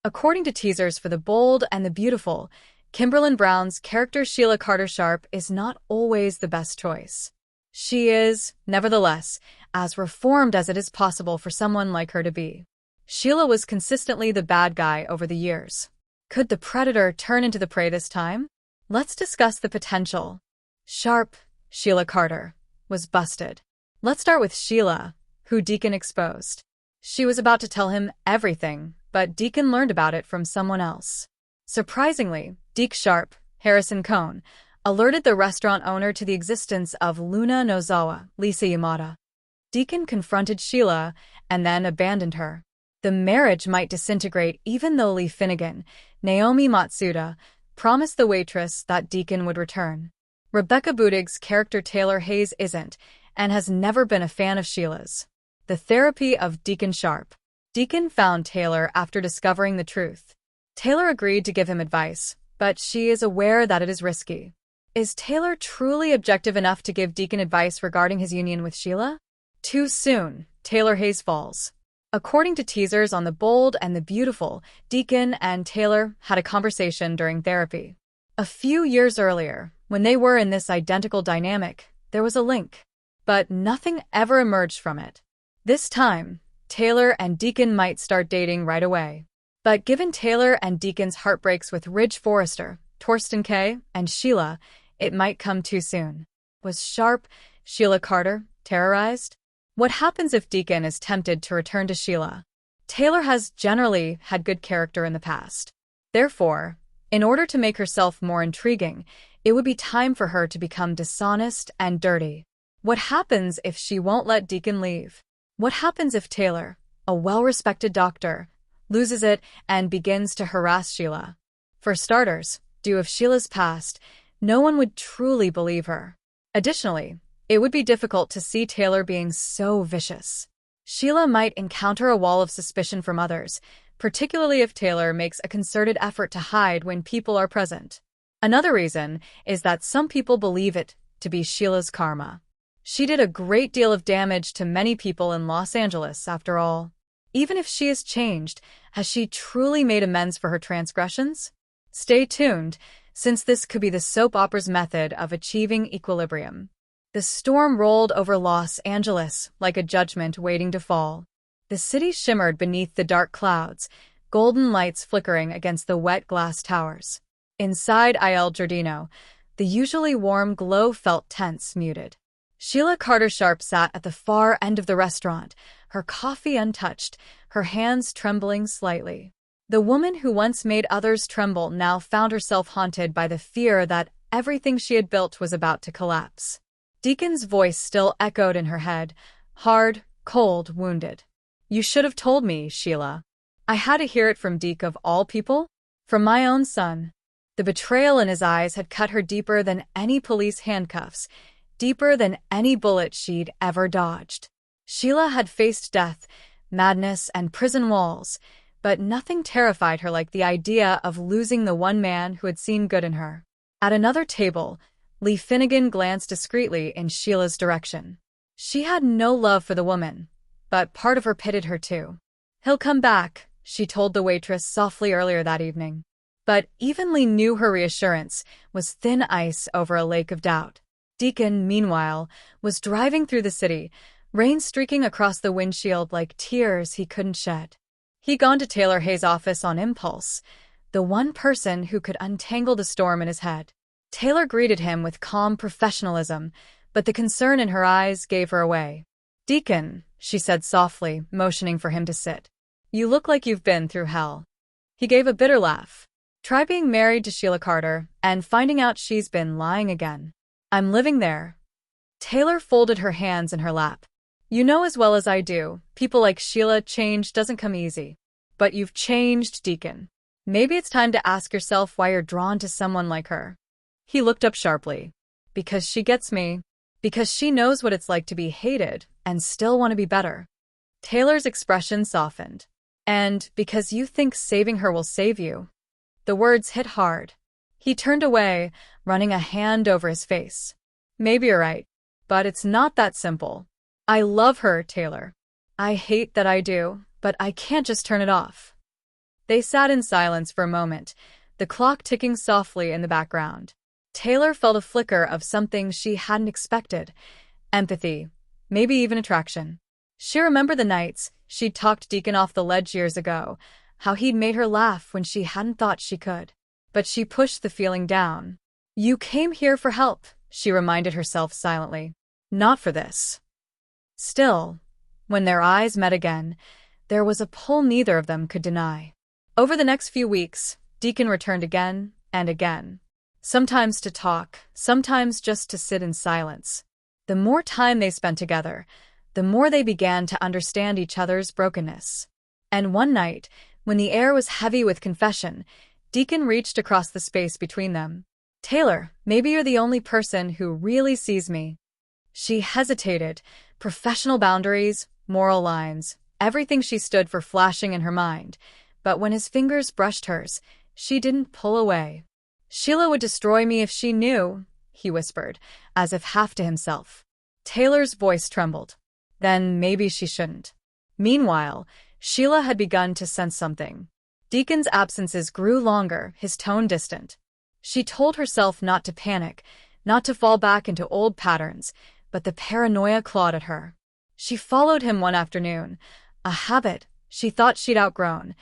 According to teasers for The Bold and the Beautiful, Kimberlin Brown's character Sheila Carter Sharp is not always the best choice. She is, nevertheless, as reformed as it is possible for someone like her to be. Sheila was consistently the bad guy over the years. Could the predator turn into the prey this time? Let's discuss the potential. Sharp, Sheila Carter, was busted. Let's start with Sheila, who Deacon exposed. She was about to tell him everything, but Deacon learned about it from someone else. Surprisingly, Deke Sharp, Harrison Cohn, alerted the restaurant owner to the existence of Luna Nozawa, Lisa Yamada. Deacon confronted Sheila and then abandoned her. The marriage might disintegrate even though Lee Finnegan, Naomi Matsuda, promised the waitress that Deacon would return. Rebecca Budig's character Taylor Hayes isn't, and has never been a fan of Sheila's. The therapy of Deacon Sharp. Deacon found Taylor after discovering the truth. Taylor agreed to give him advice, but she is aware that it is risky. Is Taylor truly objective enough to give Deacon advice regarding his union with Sheila? Too soon, Taylor Hayes falls. According to teasers on The Bold and the Beautiful, Deacon and Taylor had a conversation during therapy. A few years earlier, when they were in this identical dynamic, there was a link. But nothing ever emerged from it. This time, Taylor and Deacon might start dating right away. But given Taylor and Deacon's heartbreaks with Ridge Forrester, Torsten Kay, and Sheila, it might come too soon. Was Sharp, Sheila Carter, terrorized? What happens if Deacon is tempted to return to Sheila? Taylor has generally had good character in the past. Therefore, in order to make herself more intriguing, it would be time for her to become dishonest and dirty. What happens if she won't let Deacon leave? What happens if Taylor, a well-respected doctor, loses it and begins to harass Sheila? For starters, due to Sheila's past, no one would truly believe her. Additionally, it would be difficult to see Taylor being so vicious. Sheila might encounter a wall of suspicion from others, particularly if Taylor makes a concerted effort to hide when people are present. Another reason is that some people believe it to be Sheila's karma. She did a great deal of damage to many people in Los Angeles, after all. Even if she has changed, has she truly made amends for her transgressions? Stay tuned, since this could be the soap opera's method of achieving equilibrium. The storm rolled over Los Angeles like a judgment waiting to fall. The city shimmered beneath the dark clouds, golden lights flickering against the wet glass towers. Inside Il Giardino, the usually warm glow felt tense, muted. Sheila Carter Sharp sat at the far end of the restaurant, her coffee untouched, her hands trembling slightly. The woman who once made others tremble now found herself haunted by the fear that everything she had built was about to collapse. Deacon's voice still echoed in her head, hard, cold, wounded. You should have told me, Sheila. I had to hear it from Deke of all people? From my own son. The betrayal in his eyes had cut her deeper than any police handcuffs, deeper than any bullet she'd ever dodged. Sheila had faced death, madness, and prison walls, but nothing terrified her like the idea of losing the one man who had seen good in her. At another table, Lee Finnegan glanced discreetly in Sheila's direction. She had no love for the woman, but part of her pitied her too. He'll come back, she told the waitress softly earlier that evening. But even Lee knew her reassurance was thin ice over a lake of doubt. Deacon, meanwhile, was driving through the city, rain streaking across the windshield like tears he couldn't shed. He'd gone to Taylor Hayes' office on impulse, the one person who could untangle the storm in his head. Taylor greeted him with calm professionalism, but the concern in her eyes gave her away. Deacon, she said softly, motioning for him to sit. You look like you've been through hell. He gave a bitter laugh. Try being married to Sheila Carter and finding out she's been lying again. I'm living there. Taylor folded her hands in her lap. You know as well as I do, people like Sheila, change doesn't come easy. But you've changed, Deacon. Maybe it's time to ask yourself why you're drawn to someone like her. He looked up sharply. Because she gets me. Because she knows what it's like to be hated and still want to be better. Taylor's expression softened. And because you think saving her will save you. The words hit hard. He turned away, running a hand over his face. Maybe you're right, but it's not that simple. I love her, Taylor. I hate that I do, but I can't just turn it off. They sat in silence for a moment, the clock ticking softly in the background. Taylor felt a flicker of something she hadn't expected. Empathy, maybe even attraction. She remembered the nights she'd talked Deacon off the ledge years ago, how he'd made her laugh when she hadn't thought she could. But she pushed the feeling down. "You came here for help," she reminded herself silently. "Not for this." Still, when their eyes met again, there was a pull neither of them could deny. Over the next few weeks, Deacon returned again and again. Sometimes to talk, sometimes just to sit in silence. The more time they spent together, the more they began to understand each other's brokenness. And one night, when the air was heavy with confession, Deacon reached across the space between them. "Taylor, maybe you're the only person who really sees me." She hesitated, professional boundaries, moral lines, everything she stood for flashing in her mind. But when his fingers brushed hers, she didn't pull away. "Sheila would destroy me if she knew," he whispered, as if half to himself. Taylor's voice trembled. Then maybe she shouldn't. Meanwhile, Sheila had begun to sense something. Deacon's absences grew longer, his tone distant. She told herself not to panic, not to fall back into old patterns, but the paranoia clawed at her. She followed him one afternoon, a habit she thought she'd outgrown,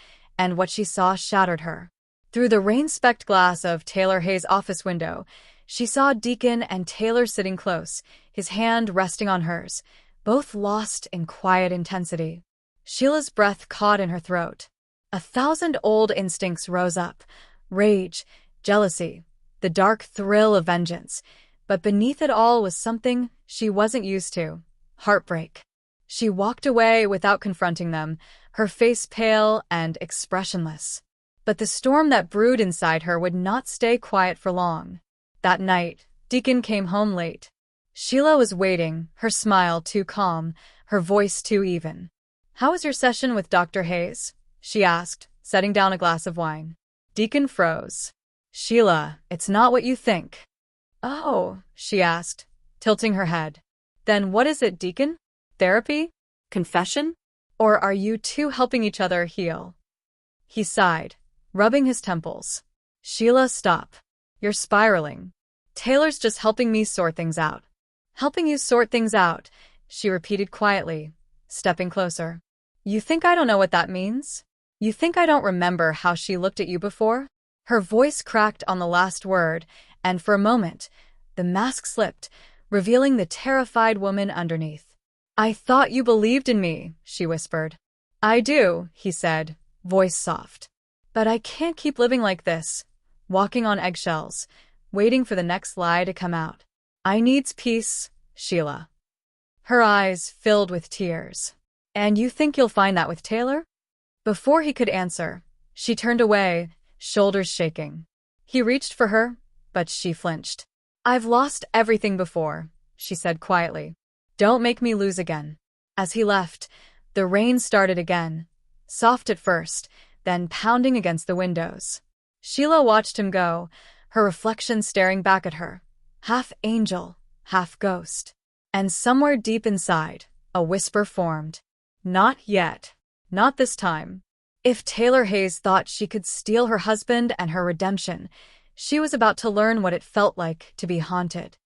and what she saw shattered her. Through the rain-specked glass of Taylor Hayes' office window, she saw Deacon and Taylor sitting close, his hand resting on hers, both lost in quiet intensity. Sheila's breath caught in her throat. 1,000 old instincts rose up: rage, jealousy, the dark thrill of vengeance. But beneath it all was something she wasn't used to: heartbreak. She walked away without confronting them, her face pale and expressionless. But the storm that brewed inside her would not stay quiet for long. That night, Deacon came home late. Sheila was waiting, her smile too calm, her voice too even. "How was your session with Dr. Hayes?" she asked, setting down a glass of wine. Deacon froze. "Sheila, it's not what you think." "Oh," she asked, tilting her head. "Then what is it, Deacon? Therapy? Confession? Or are you two helping each other heal?" He sighed, rubbing his temples. "Sheila, stop. You're spiraling. Taylor's just helping me sort things out." "Helping you sort things out," she repeated quietly, stepping closer. "You think I don't know what that means? You think I don't remember how she looked at you before?" Her voice cracked on the last word, and for a moment, the mask slipped, revealing the terrified woman underneath. "I thought you believed in me," she whispered. "I do," he said, voice soft. "But I can't keep living like this, walking on eggshells, waiting for the next lie to come out. I needs peace, Sheila." Her eyes filled with tears. "And you think you'll find that with Taylor?" Before he could answer, she turned away, shoulders shaking. He reached for her, but she flinched. "I've lost everything before," she said quietly. "Don't make me lose again." As he left, the rain started again, soft at first, then pounding against the windows. Sheila watched him go, her reflection staring back at her, half angel, half ghost. And somewhere deep inside, a whisper formed. Not yet. Not this time. If Taylor Hayes thought she could steal her husband and her redemption, she was about to learn what it felt like to be haunted.